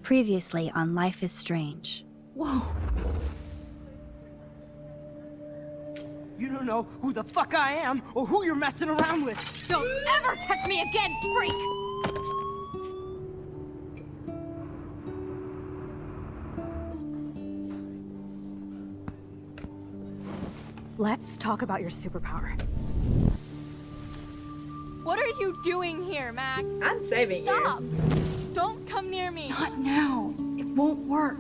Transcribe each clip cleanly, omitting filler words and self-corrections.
Previously on Life is Strange. Whoa. You don't know who the fuck I am or who you're messing around with. Don't ever touch me again, freak! Let's talk about your superpower. What are you doing here, Max? I'm saving Stop! you. Don't come near me! Not now. It won't work.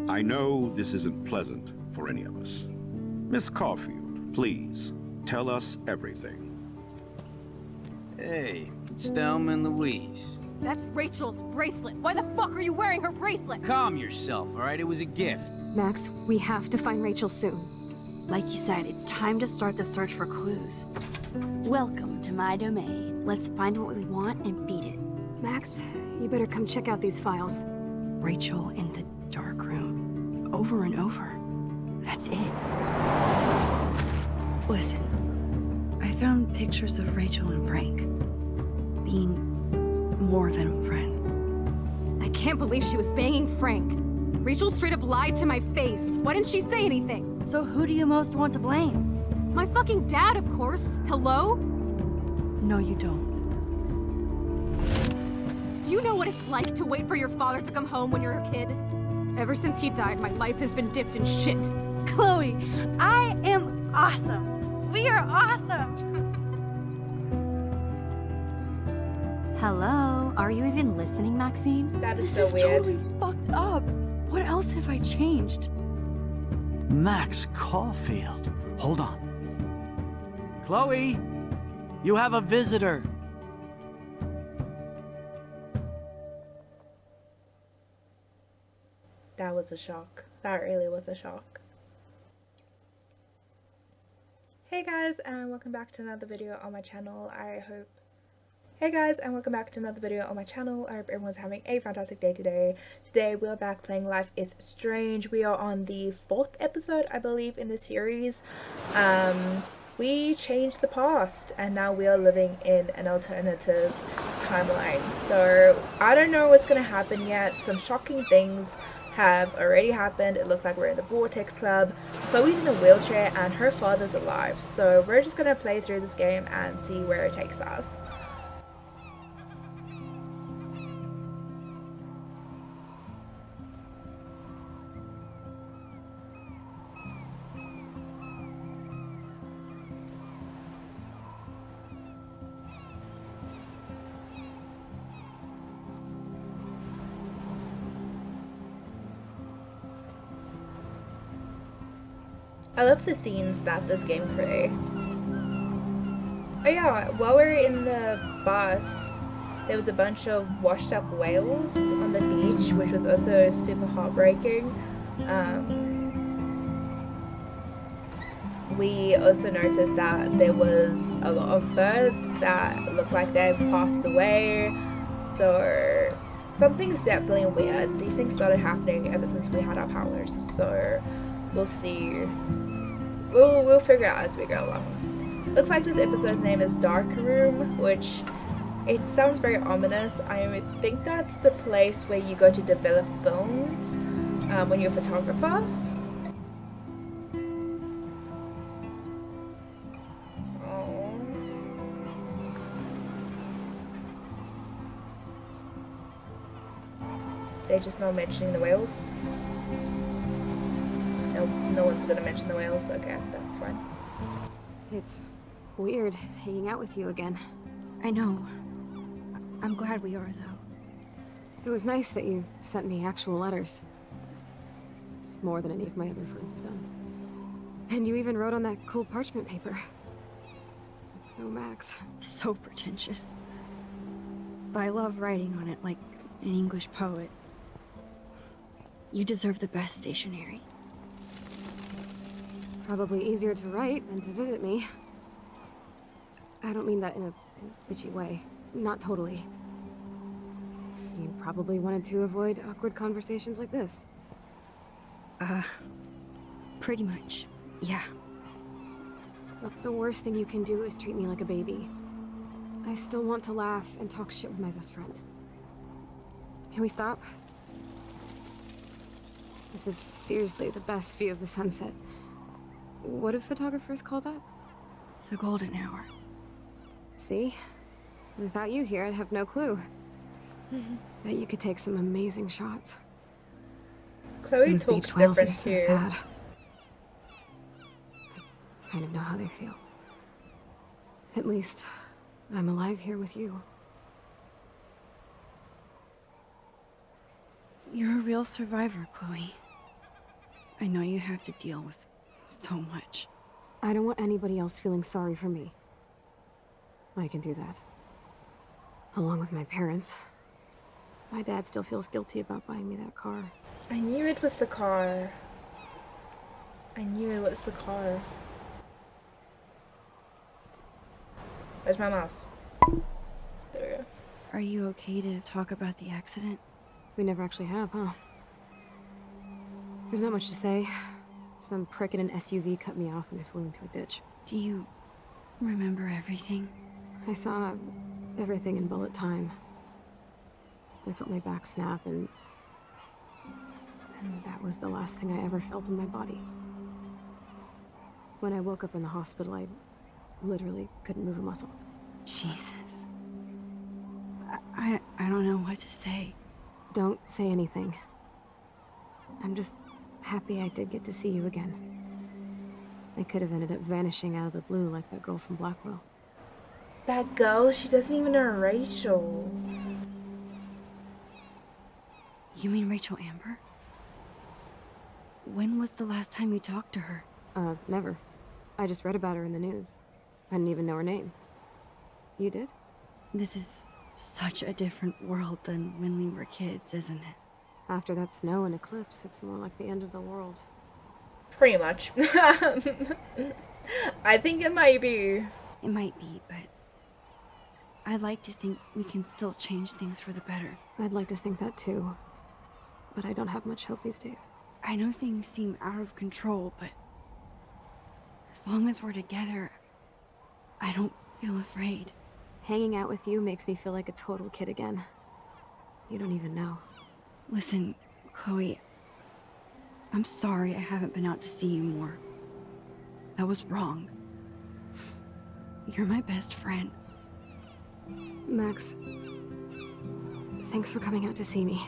I know this isn't pleasant for any of us. Miss Caulfield, please, tell us everything. Hey, it's Thelma and Louise. That's Rachel's bracelet. Why the fuck are you wearing her bracelet? Calm yourself, all right? It was a gift. Max, we have to find Rachel soon. Like you said, it's time to start the search for clues. Welcome to my domain. Let's find what we want and beat it. Max, you better come check out these files. Rachel in the dark room. Over and over. That's it. Listen, I found pictures of Rachel and Frank being more than a friend. I can't believe she was banging Frank. Rachel straight up lied to my face. Why didn't she say anything? So who do you most want to blame? My fucking dad, of course. Hello? No, you don't. Do you know what it's like to wait for your father to come home when you're a kid? Ever since he died, my life has been dipped in shit. Chloe, I am awesome. We are awesome. Hello? Are you even listening, Maxine? That is This so is weird. totally fucked up. What else have I changed? Max Caulfield. Hold on. Chloe, you have a visitor. That was a shock. That really was a shock. Hey guys, and welcome back to another video on my channel. Hey guys, and welcome back to another video on my channel. I hope everyone's having a fantastic day today. Today we're back playing Life is Strange. We are on the 4th episode, I believe, in the series. We changed the past and now we are living in an alternative timeline. So I don't know what's gonna happen yet. Some shocking things have already happened. It looks like we're in the Vortex Club. Chloe's in a wheelchair and her father's alive. So we're just gonna play through this game and see where it takes us. I love the scenes that this game creates. Oh yeah, while we were in the bus, there was a bunch of washed up whales on the beach, which was also super heartbreaking. We also noticed that there was a lot of birds that looked like they've passed away. So something's definitely weird. These things started happening ever since we had our powers. So we'll see. We'll figure out as we go along. Looks like this episode's name is Dark Room, which it sounds very ominous. I think that's the place where you go to develop films when you're a photographer. Oh. They're just not mentioning the whales. No one's gonna mention the whales. Okay, that's fine. It's weird hanging out with you again. I know. I'm glad we are, though. It was nice that you sent me actual letters. It's more than any of my other friends have done. And you even wrote on that cool parchment paper. It's so Max. So pretentious. But I love writing on it like an English poet. You deserve the best stationery. Probably easier to write than to visit me. I don't mean that in a bitchy way. Not totally. You probably wanted to avoid awkward conversations like this. Pretty much, yeah. Look, the worst thing you can do is treat me like a baby. I still want to laugh and talk shit with my best friend. Can we stop? This is seriously the best view of the sunset. What do photographers call that? The golden hour. See? Without you here, I'd have no clue. Bet you could take some amazing shots. Chloe Those talks beach whales are different so too. sad. I kind of know how they feel. At least, I'm alive here with you. You're a real survivor, Chloe. I know you have to deal with so much. I don't want anybody else feeling sorry for me. I can do that. Along with my parents. My dad still feels guilty about buying me that car. I knew it was the car. I knew it was the car. Where's my mouse? There we go. Are you okay to talk about the accident? We never actually have, huh? There's not much to say. Some prick in an SUV cut me off and I flew into a ditch. Do you remember everything? I saw everything in bullet time. I felt my back snap and that was the last thing I ever felt in my body. When I woke up in the hospital, I literally couldn't move a muscle. Jesus. I don't know what to say. Don't say anything. I'm just happy I did get to see you again. I could have ended up vanishing out of the blue like that girl from Blackwell. That girl, she doesn't even know Rachel. You mean Rachel Amber? When was the last time you talked to her? Never. I just read about her in the news. I didn't even know her name. You did? This is such a different world than when we were kids, isn't it? After that snow and eclipse, it's more like the end of the world. Pretty much. I think it might be. It might be, but I'd like to think we can still change things for the better. I'd like to think that too. But I don't have much hope these days. I know things seem out of control, but as long as we're together, I don't feel afraid. Hanging out with you makes me feel like a total kid again. You don't even know. Listen, Chloe, I'm sorry I haven't been out to see you more. That was wrong. You're my best friend. Max, thanks for coming out to see me.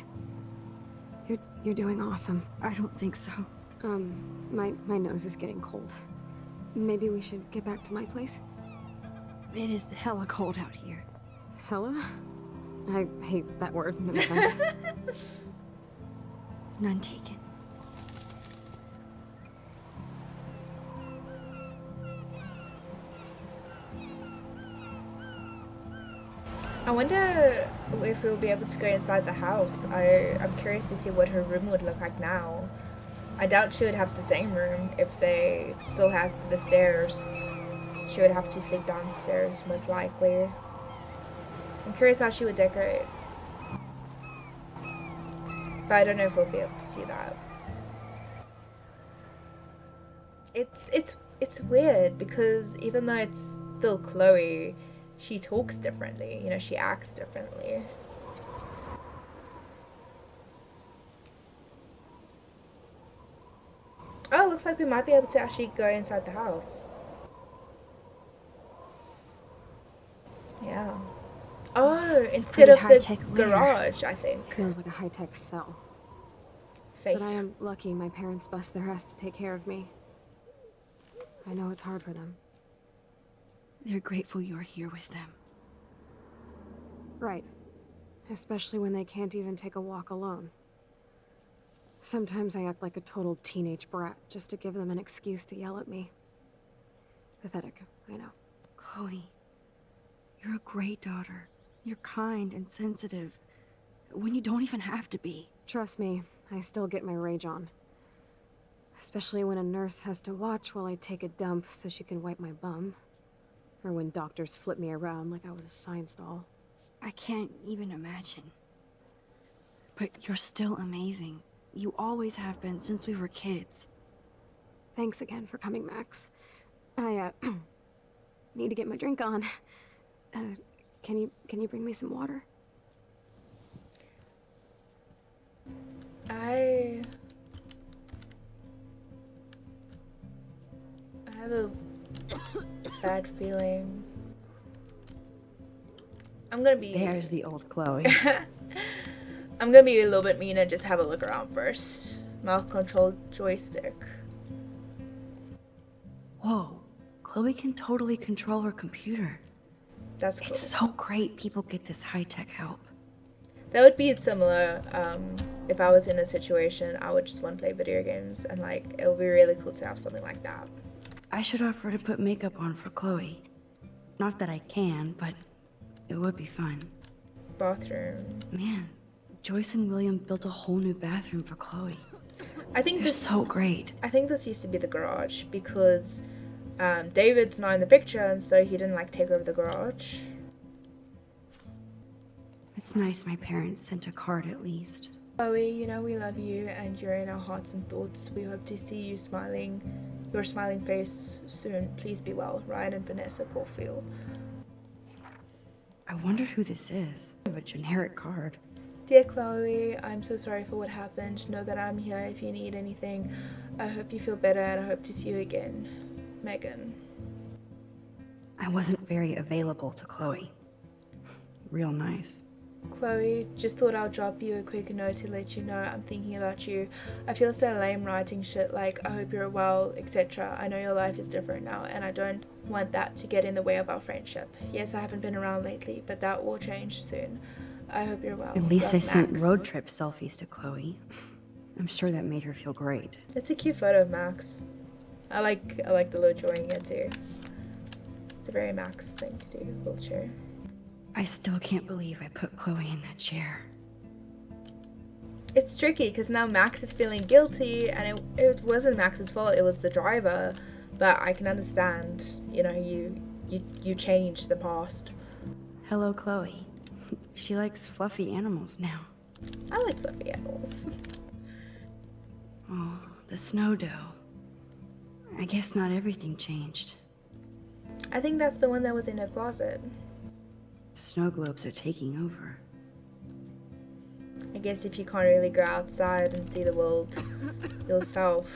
You're doing awesome. I don't think so. My nose is getting cold. Maybe we should get back to my place? It is hella cold out here. Hella? I hate that word, no offense. None taken. I wonder if we'll be able to go inside the house. I'm curious to see what her room would look like now. I doubt she would have the same room if they still have the stairs. She would have to sleep downstairs, most likely. I'm curious how she would decorate. But I don't know if we'll be able to see that. It's weird because even though it's still Chloe, she talks differently, you know, she acts differently. Oh, looks like we might be able to actually go inside the house. Yeah. Oh, It's a instead of pretty the high-tech lair. garage, I think. Feels like a high-tech cell. Faith. But I am lucky my parents bust their ass to take care of me. I know it's hard for them. They're grateful you're here with them. Right. Especially when they can't even take a walk alone. Sometimes I act like a total teenage brat just to give them an excuse to yell at me. Pathetic, I know. Chloe, you're a great daughter. You're kind and sensitive when you don't even have to be. Trust me, I still get my rage on. Especially when a nurse has to watch while I take a dump so she can wipe my bum. Or when doctors flip me around like I was a science doll. I can't even imagine. But you're still amazing. You always have been since we were kids. Thanks again for coming, Max. I, need to get my drink on. Can you bring me some water? bad feeling. I'm gonna be... There's the old Chloe. I'm gonna be a little bit mean and just have a look around first. Mouse control joystick. Whoa, Chloe can totally control her computer. That's cool. It's so great people get this high-tech help. That would be similar, if I was in a situation, I would just want to play video games, and like, it would be really cool to have something like that. I should offer to put makeup on for Chloe. Not that I can, but it would be fun. Bathroom. Man, Joyce and William built a whole new bathroom for Chloe. I think They're so great. I think this used to be the garage, because David's not in the picture, and so he didn't like take over the garage. It's nice my parents sent a card at least. Chloe, you know we love you, and you're in our hearts and thoughts. We hope to see you smiling, your smiling face soon. Please be well. Ryan and Vanessa Caulfield. I wonder who this is. A generic card. Dear Chloe, I'm so sorry for what happened. Know that I'm here if you need anything. I hope you feel better, and I hope to see you again. Megan. I wasn't very available to Chloe. Real nice. Chloe, just thought I'll drop you a quick note to let you know I'm thinking about you. I feel so lame writing shit like I hope you're well, etc. I know your life is different now, and I don't want that to get in the way of our friendship. Yes, I haven't been around lately, but that will change soon. I hope you're well. At least I Love, sent Max. road trip selfies to Chloe. I'm sure that made her feel great. It's a cute photo of Max. I like the little drawing here too. It's a very Max thing to do, wheelchair. I still can't believe I put Chloe in that chair. It's tricky because now Max is feeling guilty, and it wasn't Max's fault, it was the driver. But I can understand, you know, you changed the past. Hello, Chloe. She likes fluffy animals now. I like fluffy animals. Oh, the snow dough. I guess not everything changed. I think that's the one that was in her closet. Snow globes are taking over. I guess if you can't really go outside and see the world yourself,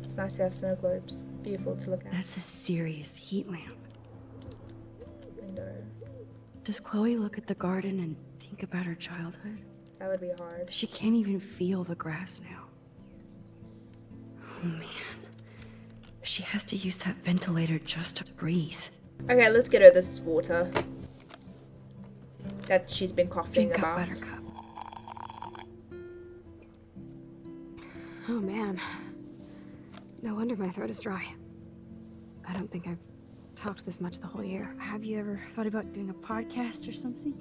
it's nice to have snow globes. Beautiful to look at. That's a serious heat lamp. Window. Does Chloe look at the garden and think about her childhood? That would be hard. She can't even feel the grass now. Oh man. She has to use that ventilator just to breathe. Okay, let's get her this water that she's been coughing Drink up, about. Buttercup. Oh man. No wonder my throat is dry. I don't think I've talked this much the whole year. Have you ever thought about doing a podcast or something?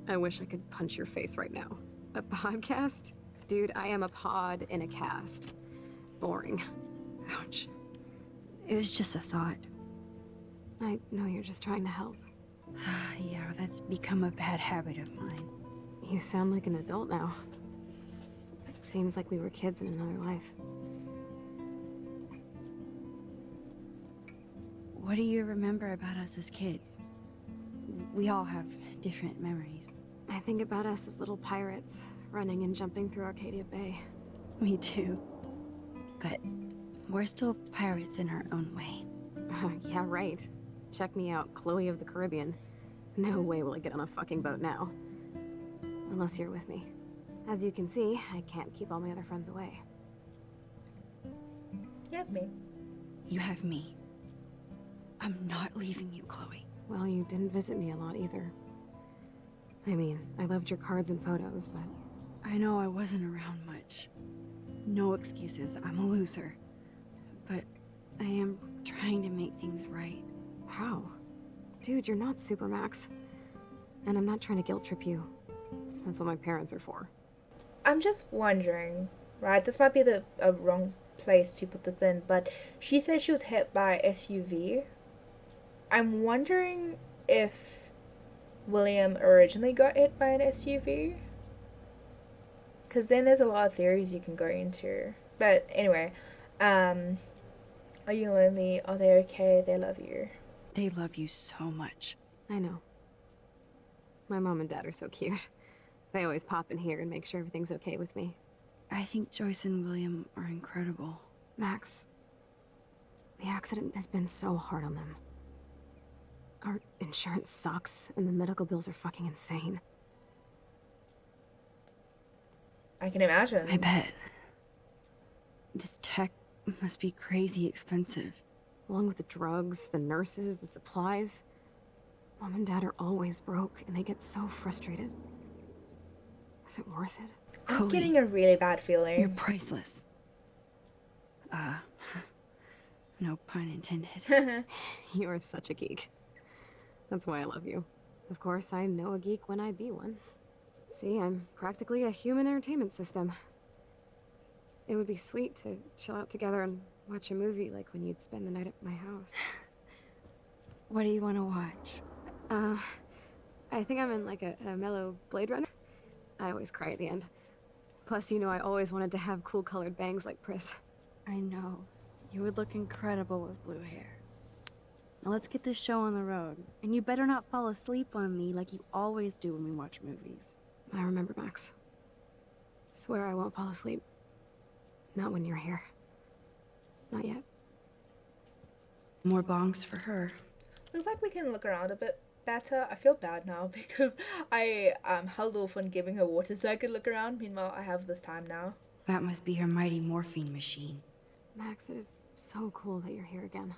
I wish I could punch your face right now. A podcast? Dude, I am a pod in a cast. Boring. Ouch. It was just a thought. I know you're just trying to help. Yeah, that's become a bad habit of mine. You sound like an adult now. It seems like we were kids in another life. What do you remember about us as kids? We all have different memories. I think about us as little pirates, running and jumping through Arcadia Bay. Me too. But we're still pirates in our own way. Yeah, right. Check me out, Chloe of the Caribbean. No way will I get on a fucking boat now. Unless you're with me. As you can see, I can't keep all my other friends away. You have me. You have me. I'm not leaving you, Chloe. Well, you didn't visit me a lot either. I mean, I loved your cards and photos, but... I know I wasn't around much. No excuses, I'm a loser. But I am trying to make things right. How? Dude, you're not Supermax. And I'm not trying to guilt trip you. That's what my parents are for. I'm just wondering, right? This might be a wrong place to put this in, but she said she was hit by an SUV. I'm wondering if William originally got hit by an SUV. Because then there's a lot of theories you can go into. But anyway, are you lonely? Are they okay? They love you. They love you so much. I know. My mom and dad are so cute. They always pop in here and make sure everything's okay with me. I think Joyce and William are incredible. Max, the accident has been so hard on them. Our insurance sucks, and the medical bills are fucking insane. I can imagine. I bet. This tech must be crazy expensive. Along with the drugs, the nurses, the supplies. Mom and Dad are always broke, and they get so frustrated. Is it worth it? I'm Chloe, getting a really bad feeling. you're priceless. No pun intended. You are such a geek. That's why I love you. Of course, I know a geek when I be one. See, I'm practically a human entertainment system. It would be sweet to chill out together and watch a movie like when you'd spend the night at my house. What do you want to watch? I think I'm in like a mellow Blade Runner. I always cry at the end. Plus, you know I always wanted to have cool colored bangs like Pris. I know. You would look incredible with blue hair. Now let's get this show on the road. And you better not fall asleep on me like you always do when we watch movies. I remember, Max. Swear I won't fall asleep. Not when you're here. Not yet. More bongs for her. Looks like we can look around a bit better. I feel bad now because I held off on giving her water so I could look around. Meanwhile, I have this time now. That must be her mighty morphine machine. Max, it is so cool that you're here again.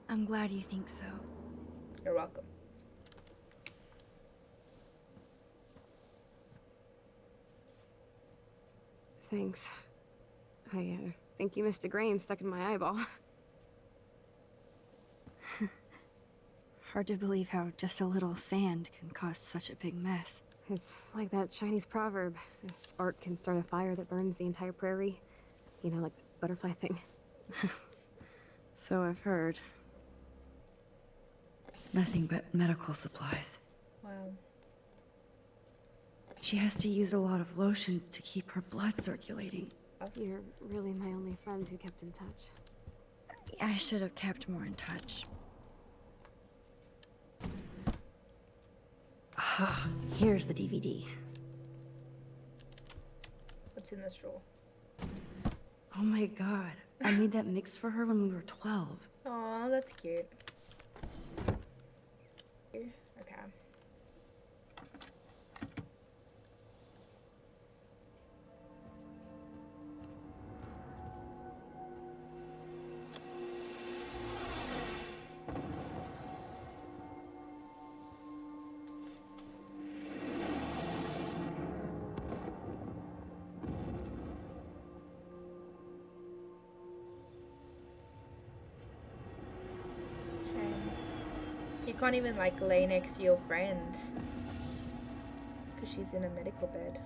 I'm glad you think so. You're welcome. Thanks. I think you missed a grain stuck in my eyeball. Hard to believe how just a little sand can cause such a big mess. It's like that Chinese proverb. A spark can start a fire that burns the entire prairie. You know, like the butterfly thing. So I've heard. Nothing but medical supplies. Wow. She has to use a lot of lotion to keep her blood circulating. You're really my only friend who kept in touch. I should have kept more in touch. Ah, here's the DVD. What's in this drawer? Oh my god. I made that mix for her when we were 12. Aw, that's cute. Okay. You can't even like lay next to your friend because she's in a medical bed.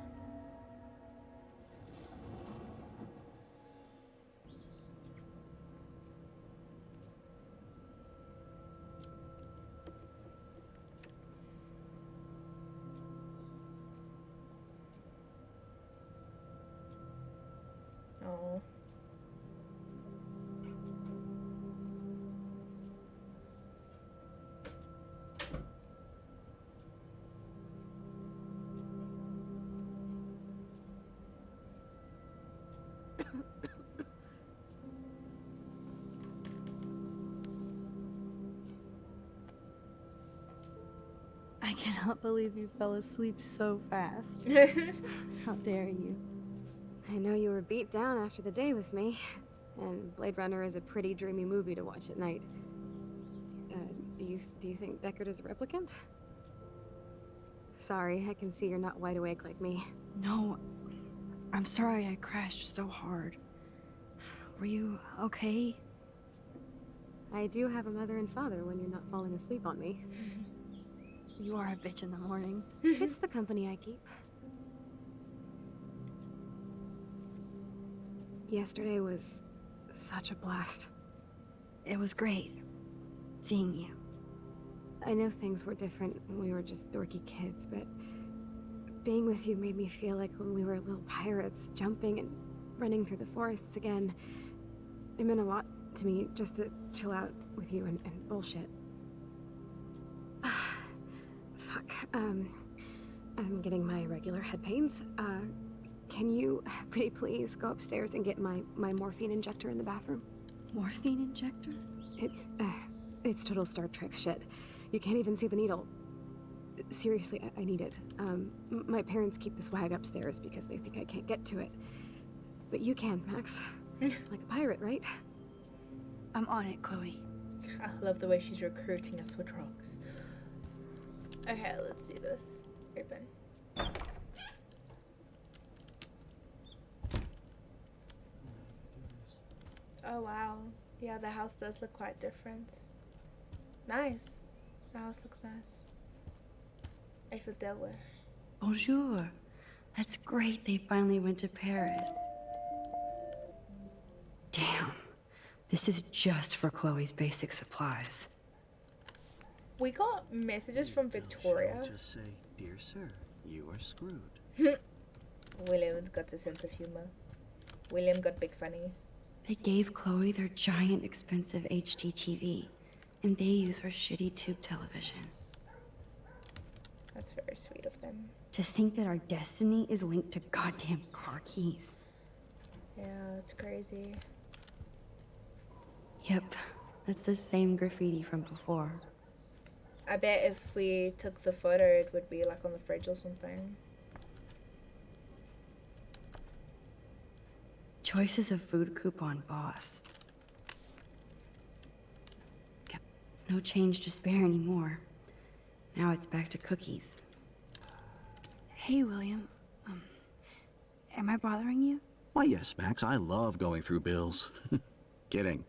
Oh. I cannot believe you fell asleep so fast. How dare you? I know you were beat down after the day with me, and Blade Runner is a pretty dreamy movie to watch at night. Do you think Deckard is a replicant? Sorry, I can see you're not wide awake like me. No, I'm sorry I crashed so hard. Were you okay? I do have a mother and father when you're not falling asleep on me. You are a bitch in the morning. It's the company I keep. Yesterday was such a blast. It was great seeing you. I know things were different when we were just dorky kids, but being with you made me feel like when we were little pirates, jumping and running through the forests again. It meant a lot to me just to chill out with you and bullshit. Fuck, I'm getting my regular head pains. Can you, pretty please, go upstairs and get my morphine injector in the bathroom? Morphine injector? It's total Star Trek shit. You can't even see the needle. Seriously, I need it. My parents keep the swag upstairs because they think I can't get to it. But you can, Max. Like a pirate, right? I'm on it, Chloe. I love the way she's recruiting us for drugs. Okay, let's see this. Open. Oh wow. Yeah, the house does look quite different. Nice. The house looks nice. Eiffel Tower. Bonjour. That's great they finally went to Paris. Damn. This is just for Chloe's basic supplies. We got messages from Victoria. Just say, dear sir, you are screwed. William's got a sense of humor. William got big funny. They gave Chloe their giant expensive HD TV, and they use her shitty tube television. That's very sweet of them. To think that our destiny is linked to goddamn car keys. Yeah, that's crazy. Yep, that's the same graffiti from before. I bet if we took the photo, it would be like on the fridge or something. Choices of food coupon boss. No change to spare anymore. Now it's back to cookies. Hey, William. Am I bothering you? Why, yes, Max, I love going through bills. Kidding.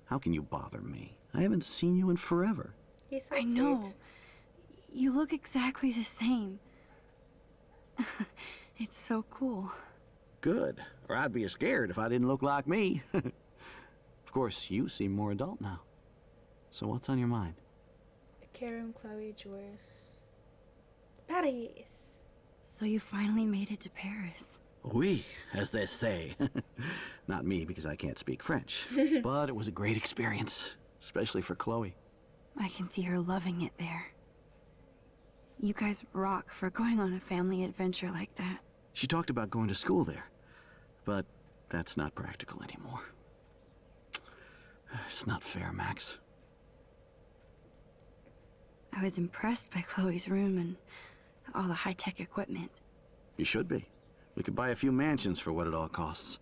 How can you bother me? I haven't seen you in forever. He's so I sweet. know. You look exactly the same. It's so cool. Good. Or I'd be scared if I didn't look like me. Of course, you seem more adult now. So what's on your mind? Karen, Chloe, Joyce. Paris. So you finally made it to Paris. Oui, as they say. Not me, because I can't speak French. But it was a great experience, especially for Chloe. I can see her loving it there. You guys rock for going on a family adventure like that. She talked about going to school there, but that's not practical anymore. It's not fair, Max. I was impressed by Chloe's room and all the high-tech equipment. You should be. We could buy a few mansions for what it all costs.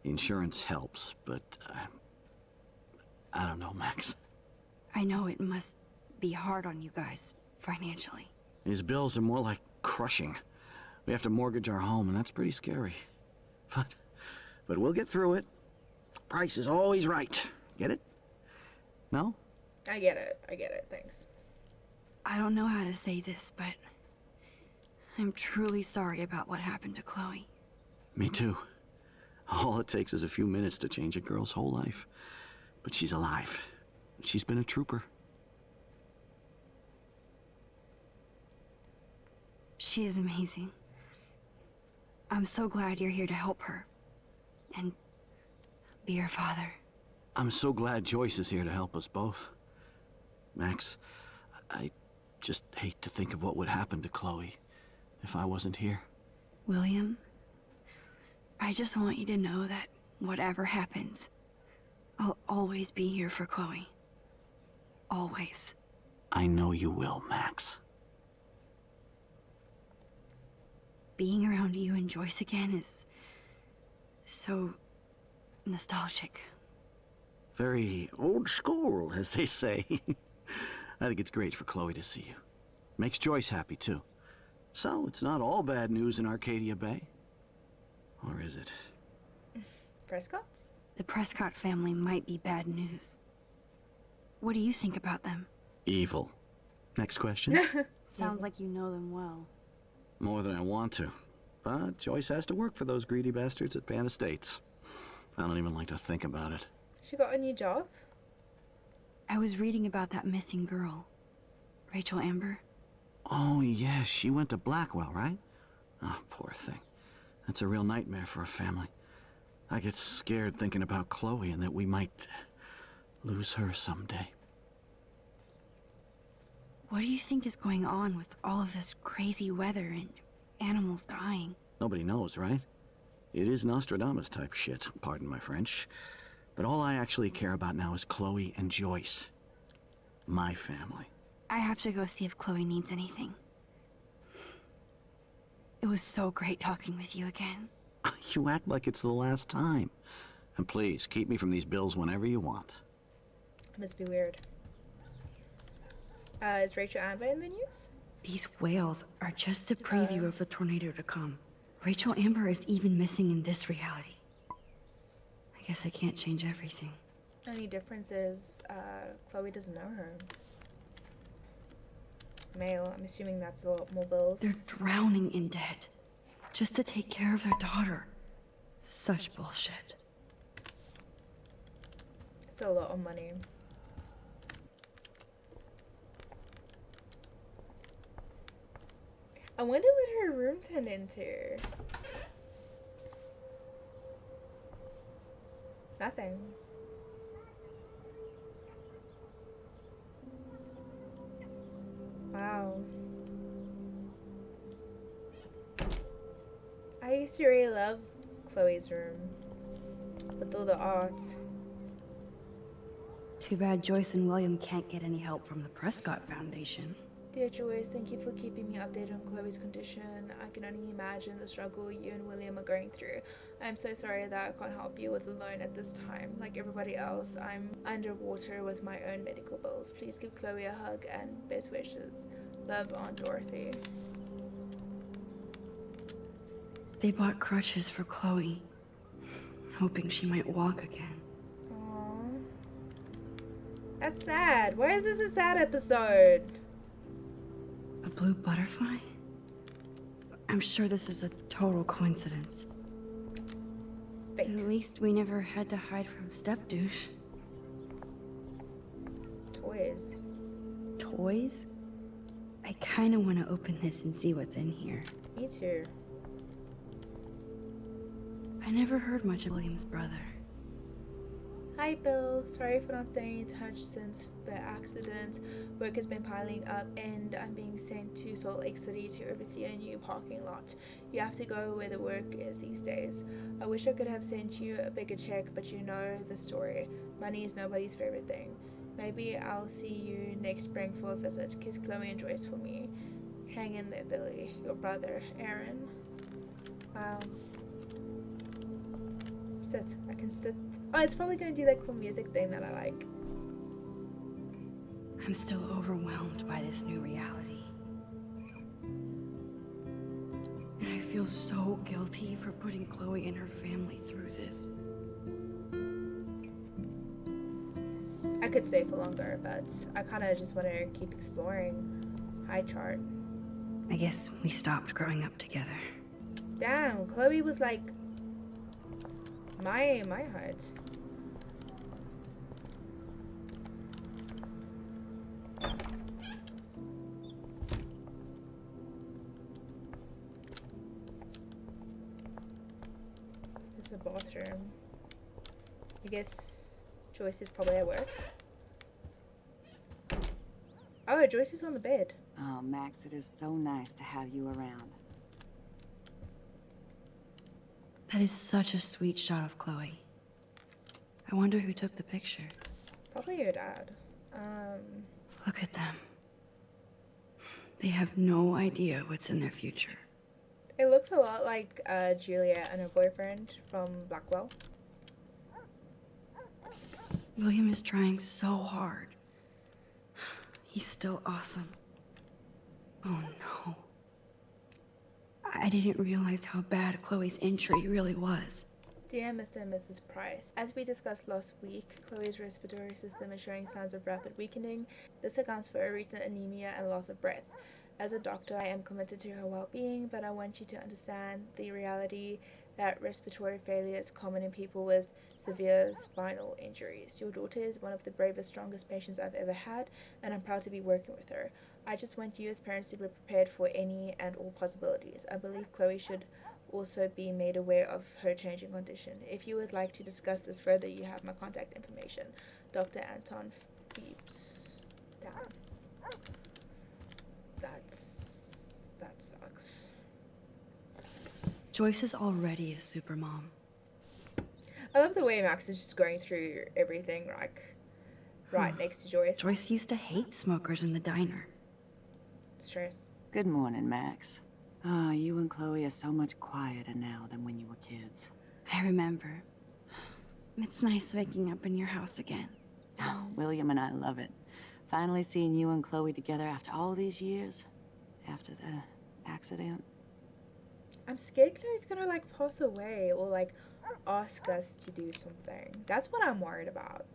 Insurance helps, but I don't know, Max. I know it must be hard on you guys, financially. These bills are more like crushing. We have to mortgage our home, and that's pretty scary. But we'll get through it. Price is always right. Get it? No? I get it. I get it. Thanks. I don't know how to say this, but I'm truly sorry about what happened to Chloe. Me too. All it takes is a few minutes to change a girl's whole life. But she's alive. She's been a trooper. She is amazing. I'm so glad you're here to help her. And be her father. I'm so glad Joyce is here to help us both. Max, I just hate to think of what would happen to Chloe if I wasn't here. William, I just want you to know that whatever happens, I'll always be here for Chloe. Always. I know you will, Max. Being around you and Joyce again is so nostalgic. Very old school, as they say. I think it's great for Chloe to see you. Makes Joyce happy, too. So, it's not all bad news in Arcadia Bay. Or is it? Prescott's? The Prescott family might be bad news. What do you think about them? Evil. Next question. Sounds like you know them well. More than I want to. But Joyce has to work for those greedy bastards at Pan Estates. I don't even like to think about it. She got a new job? I was reading about that missing girl. Rachel Amber. Oh, yeah, she went to Blackwell, right? Oh, poor thing. That's a real nightmare for a family. I get scared thinking about Chloe and that we might lose her someday. What do you think is going on with all of this crazy weather and animals dying? Nobody knows, right? It is Nostradamus type shit, pardon my French. But all I actually care about now is Chloe and Joyce. My family. I have to go see if Chloe needs anything. It was so great talking with you again. You act like it's the last time. And please, keep me from these bills whenever you want. It must be weird. Is Rachel Amber in the news? These whales are just a preview of the tornado to come. Rachel Amber is even missing in this reality. I guess I can't change everything. Only difference is Chloe doesn't know her. Male, I'm assuming that's a lot more bills. They're drowning in debt just to take care of their daughter. Such bullshit. It's a lot of money. I wonder what her room turned into. Nothing. Wow. I used to really love Chloe's room with all the art. Too bad Joyce and William can't get any help from the Prescott Foundation. Dear Joyce, thank you for keeping me updated on Chloe's condition. I can only imagine the struggle you and William are going through. I'm so sorry that I can't help you with the loan at this time. Like everybody else, I'm underwater with my own medical bills. Please give Chloe a hug and best wishes. Love, Aunt Dorothy. They bought crutches for Chloe, hoping she might walk again. Aww. That's sad. Why is this a sad episode? A blue butterfly? I'm sure this is a total coincidence. It's fake. At least we never had to hide from Step Douche. Toys. Toys? I kind of want to open this and see what's in here. Me too. I never heard much of William's brother. Hi Bill, sorry for not staying in touch since the accident. Work has been piling up and I'm being sent to Salt Lake City to oversee a new parking lot. You have to go where the work is these days. I wish I could have sent you a bigger check, but you know the story. Money is nobody's favorite thing. Maybe I'll see you next spring for a visit. Kiss Chloe and Joyce for me. Hang in there, Billy. Your brother, Aaron. Wow. Sit. I can sit. Oh, it's probably going to do that cool music thing that I like. I'm still overwhelmed by this new reality. And I feel so guilty for putting Chloe and her family through this. I could stay for longer, but I kind of just want to keep exploring. High chart. I guess we stopped growing up together. Damn, Chloe was like my height. It's a bathroom. I guess Joyce is probably at work. Oh, Joyce is on the bed. Oh, Max, it is so nice to have you around. That is such a sweet shot of Chloe. I wonder who took the picture. Probably your dad. Look at them. They have no idea what's in their future. It looks a lot like Juliet and her boyfriend from Blackwell. William is trying so hard. He's still awesome. Oh no. I didn't realize how bad Chloe's injury really was. Dear Mr. and Mrs. Price, as we discussed last week, Chloe's respiratory system is showing signs of rapid weakening. This accounts for a recent anemia and loss of breath. As a doctor, I am committed to her well-being, but I want you to understand the reality that respiratory failure is common in people with severe spinal injuries. Your daughter is one of the bravest, strongest patients I've ever had, and I'm proud to be working with her. I just want you as parents to be prepared for any and all possibilities. I believe Chloe should also be made aware of her changing condition. If you would like to discuss this further, you have my contact information. Dr. Anton Phoebes. Damn. That sucks. Joyce is already a super mom. I love the way Max is just going through everything, like right next to Joyce. Joyce used to hate smokers in the diner. Stress. Good morning, Max. Ah, you and Chloe are so much quieter now than when you were kids. I remember. It's nice waking up in your house again. Oh, William and I love it. Finally seeing you and Chloe together after all these years. After the accident. I'm scared Chloe's gonna like pass away or like ask us to do something. That's what I'm worried about.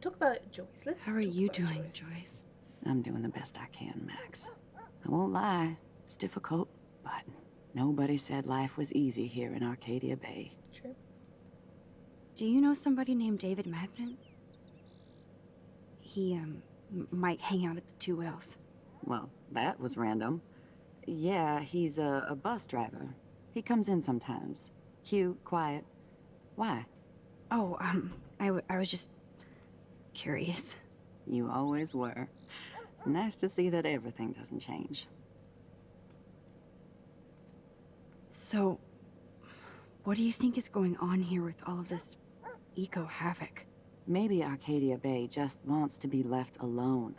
Talk about Joyce. How are you doing, Joyce? I'm doing the best I can, Max. I won't lie, it's difficult, but nobody said life was easy here in Arcadia Bay. True. Do you know somebody named David Madsen? He, might hang out at the Two Whales. Well, that was random. Yeah, he's a bus driver. He comes in sometimes. Cute, quiet. Why? Oh, I was just curious. You always were. Nice to see that everything doesn't change. So, what do you think is going on here with all of this eco-havoc? Maybe Arcadia Bay just wants to be left alone.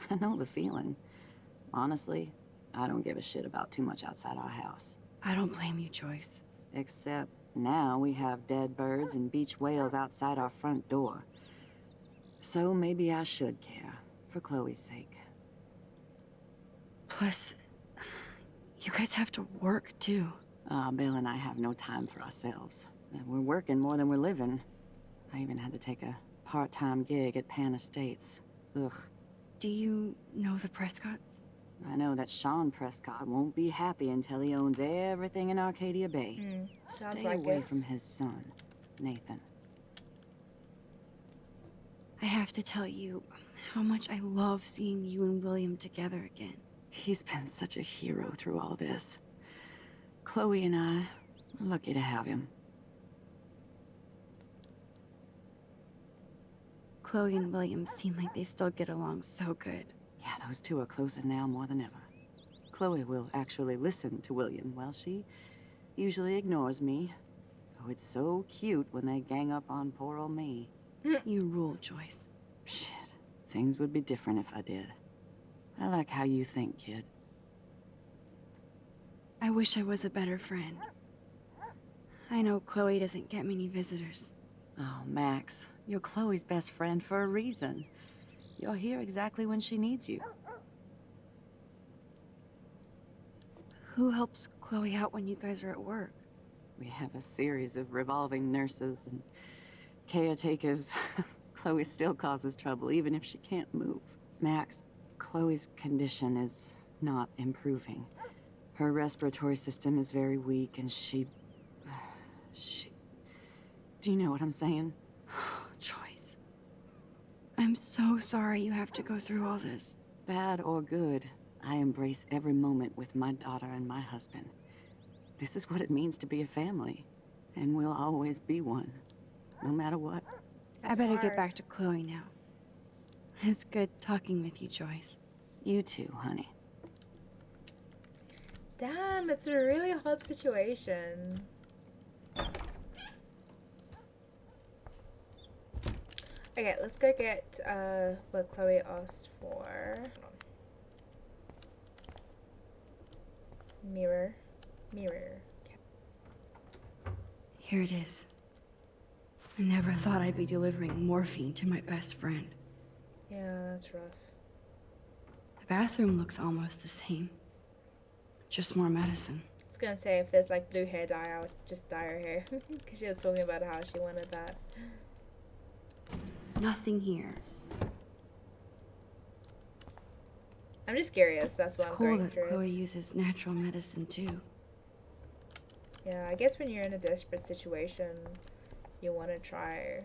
I know the feeling. Honestly, I don't give a shit about too much outside our house. I don't blame you, Joyce. Except now we have dead birds and beach whales outside our front door. So maybe I should care, for Chloe's sake. Plus, you guys have to work, too. Bill and I have no time for ourselves. We're working more than we're living. I even had to take a part-time gig at Pan Estates. Ugh. Do you know the Prescotts? I know that Sean Prescott won't be happy until he owns everything in Arcadia Bay. Sounds Stay like away it. from his son, Nathan. I have to tell you how much I love seeing you and William together again. He's been such a hero through all this. Chloe and I are lucky to have him. Chloe and William seem like they still get along so good. Yeah, those two are closer now more than ever. Chloe will actually listen to William, while she usually ignores me. Oh, it's so cute when they gang up on poor old me. You rule, Joyce. Shit, things would be different if I did. I like how you think, kid. I wish I was a better friend. I know Chloe doesn't get many visitors. Oh, Max, you're Chloe's best friend for a reason. You're here exactly when she needs you. Who helps Chloe out when you guys are at work? We have a series of revolving nurses and caretakers. Chloe still causes trouble, even if she can't move. Max, Chloe's condition is not improving. Her respiratory system is very weak, and she... Do you know what I'm saying? Joyce. I'm so sorry you have to go through all this. Bad or good, I embrace every moment with my daughter and my husband. This is what it means to be a family, and we'll always be one, no matter what. I better get back to Chloe now. It's good talking with you, Joyce. You too, honey. Damn, it's a really hard situation. Okay, let's go get what Chloe asked for. Mirror. Mirror. Here it is. I never thought I'd be delivering morphine to my best friend. Yeah, that's rough. The bathroom looks almost the same. Just more medicine. I was gonna say if there's like blue hair dye, I would just dye her hair. Because she was talking about how she wanted that. Nothing here. I'm just curious, that's why It's I'm cool going that through Chloe it. uses natural medicine too. Yeah, I guess when you're in a desperate situation, you want to try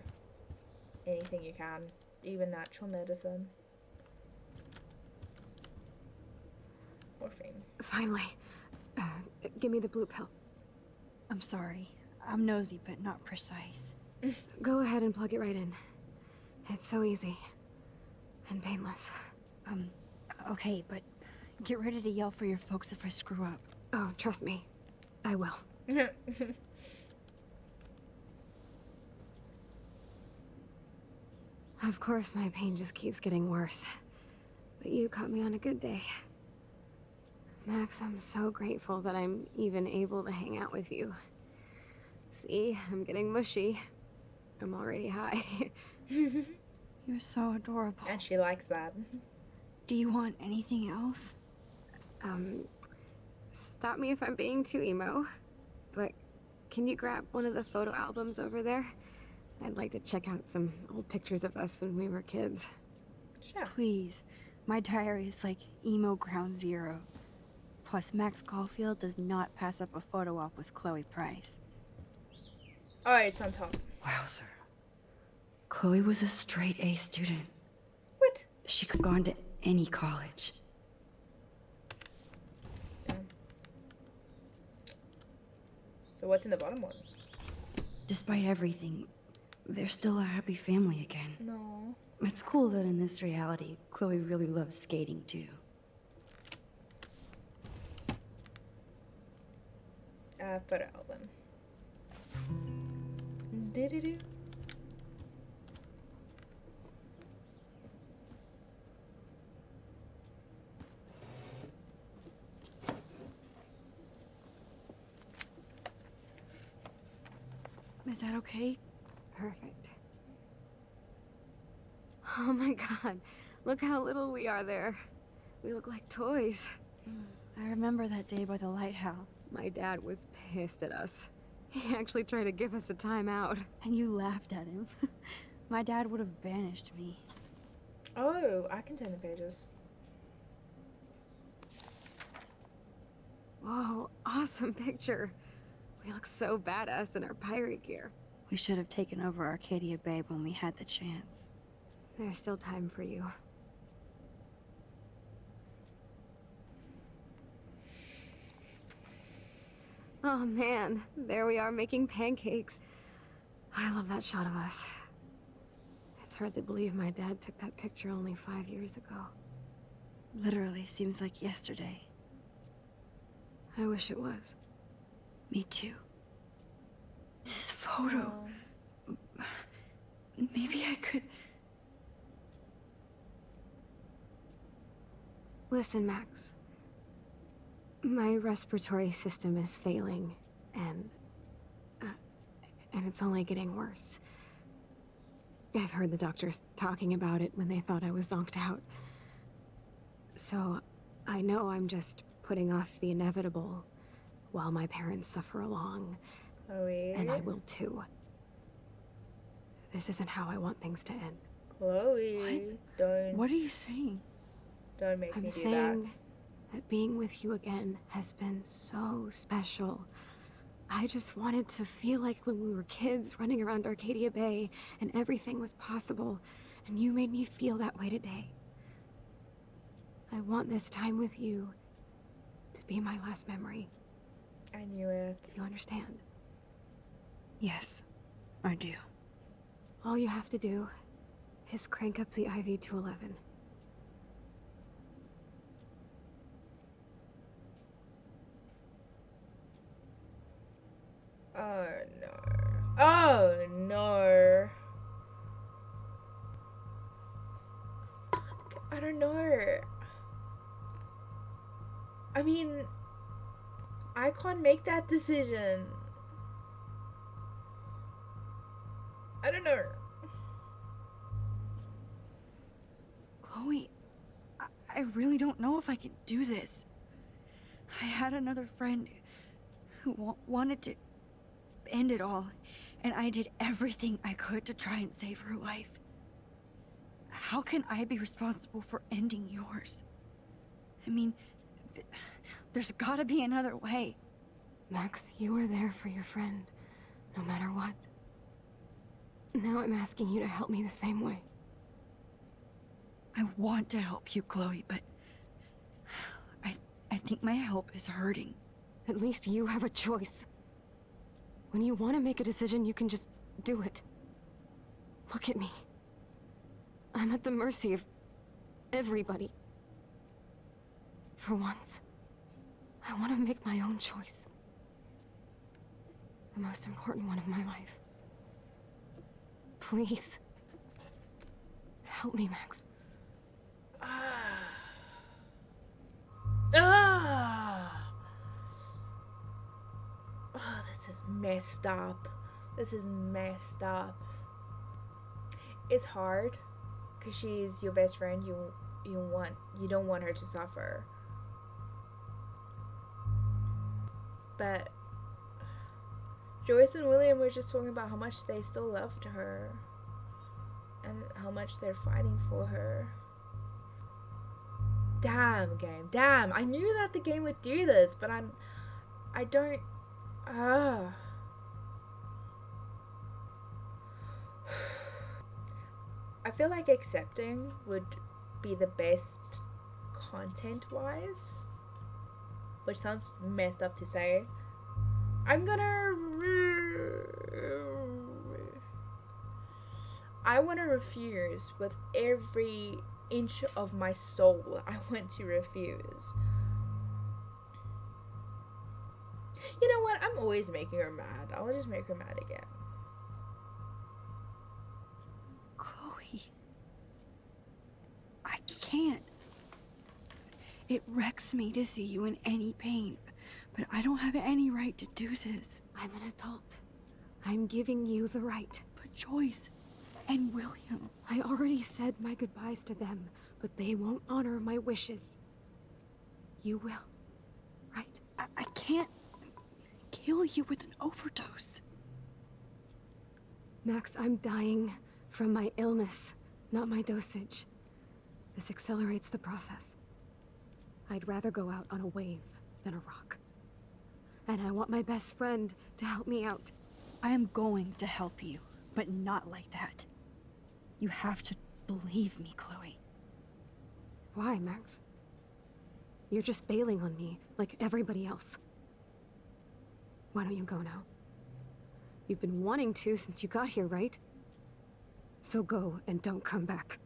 anything you can, even natural medicine. Morphine. Finally. Give me the blue pill. I'm sorry. I'm nosy, but not precise. Go ahead and plug it right in. It's so easy. And painless. Okay, but get ready to yell for your folks if I screw up. Oh, trust me. I will. Of course, my pain just keeps getting worse. But you caught me on a good day. Max, I'm so grateful that I'm even able to hang out with you. See, I'm getting mushy. I'm already high. You're so adorable. And she likes that. Do you want anything else? Stop me if I'm being too emo, but can you grab one of the photo albums over there? I'd like to check out some old pictures of us when we were kids. Sure. Please. My diary is like emo ground zero. Plus, Max Caulfield does not pass up a photo op with Chloe Price. Oh, it's on top. Wowzer. Chloe was a straight A student. What? She could have gone to any college. Damn. So what's in the bottom one? Despite everything, they're still a happy family again. No. It's cool that in this reality, Chloe really loves skating too. Photo album. Do-do-do. Is that okay? Perfect. Oh my god, look how little we are there. We look like toys. I remember that day by the lighthouse. My dad was pissed at us. He actually tried to give us a timeout. And you laughed at him. My dad would have banished me. Oh, I can turn the pages. Whoa, awesome picture. We look so badass in our pirate gear. We should have taken over Arcadia Bay when we had the chance. There's still time for you. Oh man, there we are making pancakes. I love that shot of us. It's hard to believe my dad took that picture only 5 years ago. Literally seems like yesterday. I wish it was. Me too. This photo. Maybe I could... Listen, Max. My respiratory system is failing, and it's only getting worse. I've heard the doctors talking about it when they thought I was zonked out. So, I know I'm just putting off the inevitable while my parents suffer along. Chloe. And I will too. This isn't how I want things to end. Chloe. What? Don't. What are you saying? Don't make I'm me do saying that. being with you again has been so special. I just wanted to feel like when we were kids running around Arcadia Bay and everything was possible, and you made me feel that way today. I want this time with you to be my last memory. I knew it. You understand? Yes, I do. All you have to do is crank up the IV to 11. Oh no. Oh no. I don't know. I mean, I can't make that decision. I don't know. Chloe, I really don't know if I can do this. I had another friend who wanted to end it all, and I did everything I could to try and save her life. How can I be responsible for ending yours? I mean, there's gotta be another way. Max, you were there for your friend, no matter what. Now I'm asking you to help me the same way. I want to help you, Chloe, but I think my help is hurting. At least you have a choice. When you want to make a decision, you can just do it. Look at me. I'm at the mercy of everybody. For once, I want to make my own choice. The most important one of my life. Please. Help me, Max. Oh, this is messed up. This is messed up. It's hard because she's your best friend. You don't want her to suffer. But Joyce and William were just talking about how much they still loved her and how much they're fighting for her. Damn, game. Damn. I knew that the game would do this, but I don't. I feel like accepting would be the best content-wise, which sounds messed up to say. I want to refuse with every inch of my soul. I want to refuse. You know what? I'm always making her mad. I'll just make her mad again. Chloe. I can't. It wrecks me to see you in any pain, but I don't have any right to do this. I'm an adult. I'm giving you the right. But Joyce and William. I already said my goodbyes to them, but they won't honor my wishes. You will, right? I can't kill you with an overdose. Max, I'm dying from my illness, not my dosage. This accelerates the process. I'd rather go out on a wave than a rock. And I want my best friend to help me out. I am going to help you, but not like that. You have to believe me, Chloe. Why, Max? You're just bailing on me like everybody else. Why don't you go now? You've been wanting to since you got here, right? So go and don't come back.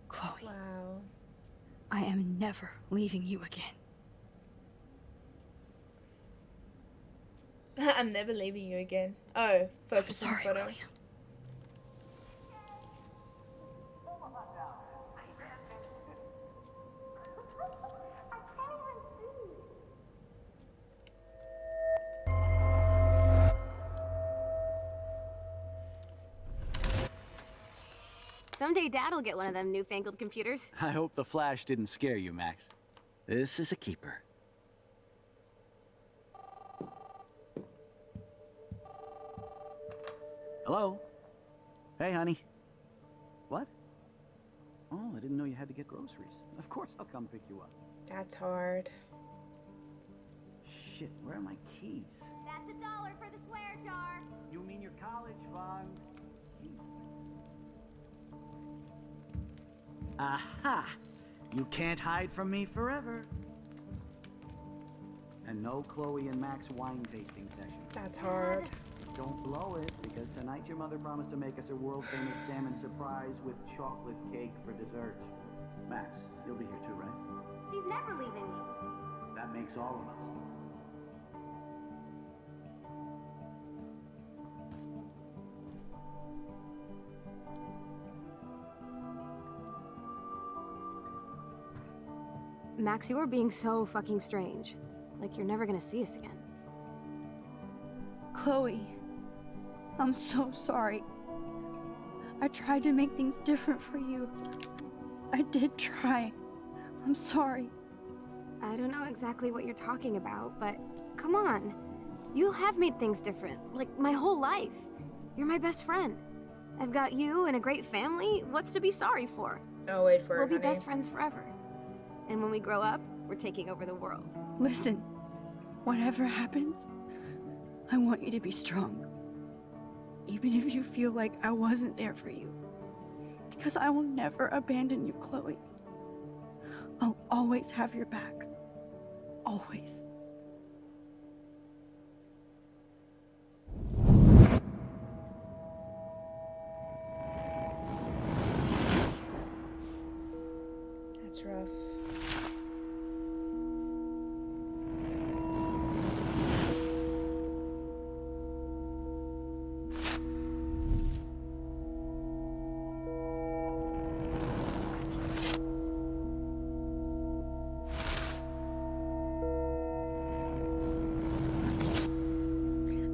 Chloe. Wow. I am never leaving you again. I'm never leaving you again. Oh, focus on the photo. William. Someday Dad'll get one of them newfangled computers. I hope the flash didn't scare you, Max. This is a keeper. Hello? Hey, honey. What? Oh, I didn't know you had to get groceries. Of course I'll come pick you up. That's hard. Shit, where are my keys? That's $1 for the swear jar. You mean your college fund? Aha! You can't hide from me forever. And no Chloe and Max wine tasting session. That's hard. Don't blow it, because tonight your mother promised to make us a world-famous salmon surprise with chocolate cake for dessert. Max, you'll be here too, right? She's never leaving me. That makes all of us. Max, you are being so fucking strange. Like you're never gonna see us again. Chloe, I'm so sorry. I tried to make things different for you. I did try. I'm sorry. I don't know exactly what you're talking about, but come on. You have made things different, like my whole life. You're my best friend. I've got you and a great family. What's to be sorry for? Oh, wait for it, We'll be honey. best friends forever. And when we grow up, we're taking over the world. Listen, whatever happens, I want you to be strong. Even if you feel like I wasn't there for you. Because I will never abandon you, Chloe. I'll always have your back. Always. That's rough.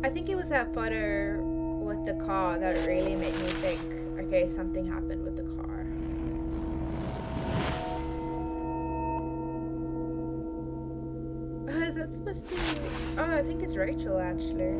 I think it was that photo with the car that really made me think, okay, something happened with the car. Is that supposed to be... Oh, I think it's Rachel, actually.